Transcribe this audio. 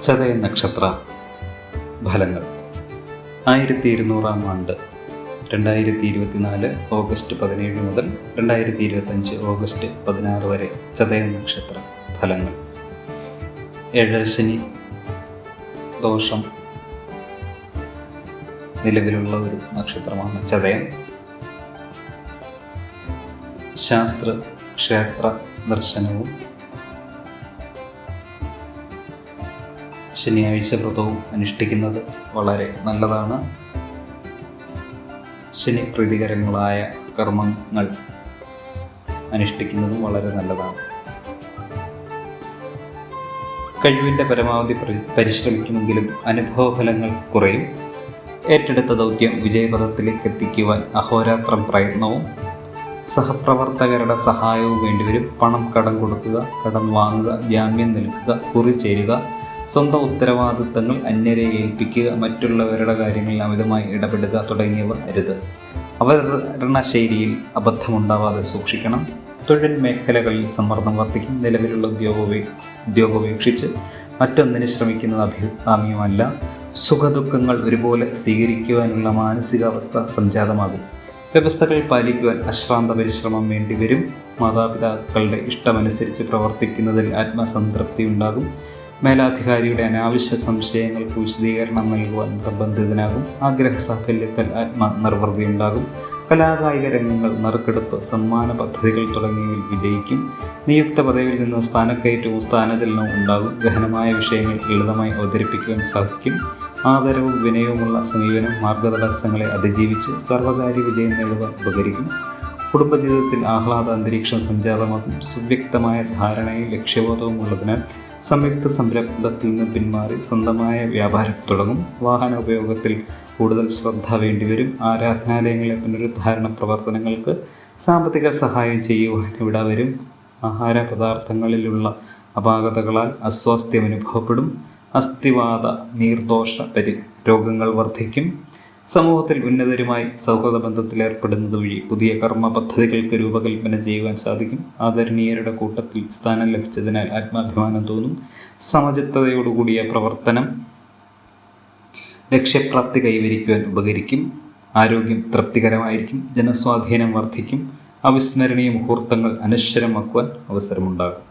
ചതയ നക്ഷത്ര ഫലങ്ങൾ. 1200 ആണ്ട് 2024 ഓഗസ്റ്റ് 17 മുതൽ 2025 ഓഗസ്റ്റ് 16 വരെ ചതയ നക്ഷത്ര ഫലങ്ങൾ. ഏഴശനി ദോഷം നിലവിലുള്ള ഒരു നക്ഷത്രമാണ് ചതയം. ശാസ്ത്ര ക്ഷേത്ര ദർശനവും ശനിയാഴ്ച വ്രതവും അനുഷ്ഠിക്കുന്നത് വളരെ നല്ലതാണ്. ശനി പ്രീതികരങ്ങളായ കർമ്മങ്ങൾ അനുഷ്ഠിക്കുന്നതും വളരെ നല്ലതാണ്. കഴിവിൻ്റെ പരമാവധി പരിശ്രമിക്കുമെങ്കിലും അനുഭവഫലങ്ങൾ കുറയും. ഏറ്റെടുത്ത ദൗത്യം വിജയപഥത്തിലേക്ക് എത്തിക്കുവാൻ അഹോരാത്രം പ്രയത്നവും സഹപ്രവർത്തകരുടെ സഹായവും വേണ്ടിവരും. പണം കടം കൊടുക്കുക, കടം വാങ്ങുക, ജാമ്യം നിൽക്കുക, കുറി ചേരുക, സ്വന്തം ഉത്തരവാദിത്തങ്ങൾ അന്യരെ ഏൽപ്പിക്കുക, മറ്റുള്ളവരുടെ കാര്യങ്ങളിൽ അമിതമായി ഇടപെടുക തുടങ്ങിയവ അരുത്. അവതരണ ശൈലിയിൽ അബദ്ധമുണ്ടാവാതെ സൂക്ഷിക്കണം. തൊഴിൽ മേഖലകളിൽ സമ്മർദ്ദം വർദ്ധിക്കും. നിലവിലുള്ള ഉദ്യോഗം ഉപേക്ഷിച്ച് മറ്റൊന്നിന് ശ്രമിക്കുന്നത് അഭികാമ്യമല്ല. സുഖദുഃഖങ്ങൾ ഒരുപോലെ സ്വീകരിക്കുവാനുള്ള മാനസികാവസ്ഥ സംജാതമാകും. വ്യവസ്ഥകൾ പാലിക്കുവാൻ അശ്രാന്ത പരിശ്രമം വേണ്ടിവരും. മാതാപിതാക്കളുടെ ഇഷ്ടമനുസരിച്ച് പ്രവർത്തിക്കുന്നതിൽ ആത്മസംതൃപ്തി ഉണ്ടാകും. മേലാധികാരിയുടെ അനാവശ്യ സംശയങ്ങൾക്ക് വിശദീകരണം നൽകുവാൻ നിർബന്ധിതനാകും. ആഗ്രഹ സാഫല്യത്തിൽ ആത്മനിർവൃതി ഉണ്ടാകും. കലാകായിക രംഗങ്ങൾ, നറുക്കെടുപ്പ്, സമ്മാന പദ്ധതികൾ തുടങ്ങിയവയിൽ വിജയിക്കും. നിയുക്ത പദവിയിൽ നിന്ന് സ്ഥാനക്കയറ്റവും സ്ഥാനചലനവും ഉണ്ടാകും. ഗഹനമായ വിഷയങ്ങൾ ലളിതമായി അവതരിപ്പിക്കുവാൻ സാധിക്കും. ആദരവും വിനയവുമുള്ള സമീപനം മാർഗതടസ്സങ്ങളെ അതിജീവിച്ച് സർവകാര്യ വിജയം നേടുവാൻ ഉപകരിക്കും. കുടുംബജീവിതത്തിൽ ആഹ്ലാദ അന്തരീക്ഷം സംജാതമാകും. സുവ്യക്തമായ ധാരണയും ലക്ഷ്യബോധവും ഉള്ളതിനാൽ സംയുക്ത സംരംഭത്തിൽ നിന്ന് പിന്മാറി സ്വന്തമായ വ്യാപാരം തുടങ്ങും. വാഹന ഉപയോഗത്തിൽ കൂടുതൽ ശ്രദ്ധ വേണ്ടിവരും. ആരാധനാലയങ്ങളിലെ പുനരുദ്ധാരണ പ്രവർത്തനങ്ങൾക്ക് സാമ്പത്തിക സഹായം ചെയ്യുവാൻ ഇടവരും. ആഹാര പദാർത്ഥങ്ങളിലുള്ള അപാകതകളാൽ അസ്വാസ്ഥ്യം അനുഭവപ്പെടും. അസ്ഥിവാത, നീർദോഷ രോഗങ്ങൾ വർദ്ധിക്കും. സമൂഹത്തിൽ ഉന്നതരുമായി സൗഹൃദ ബന്ധത്തിലേർപ്പെടുന്നത് വഴി പുതിയ കർമ്മ പദ്ധതികൾക്ക് രൂപകൽപ്പന ചെയ്യുവാൻ സാധിക്കും. ആദരണീയരുടെ കൂട്ടത്തിൽ സ്ഥാനം ലഭിച്ചതിനാൽ ആത്മാഭിമാനം തോന്നും. സമചിത്തതയോടുകൂടിയ പ്രവർത്തനം ലക്ഷ്യപ്രാപ്തി കൈവരിക്കുവാൻ ഉപകരിക്കും. ആരോഗ്യം തൃപ്തികരമായിരിക്കും. ജനസ്വാധീനം വർദ്ധിക്കും. അവിസ്മരണീയ മുഹൂർത്തങ്ങൾ അനശ്വരമാക്കുവാൻ അവസരമുണ്ടാകും.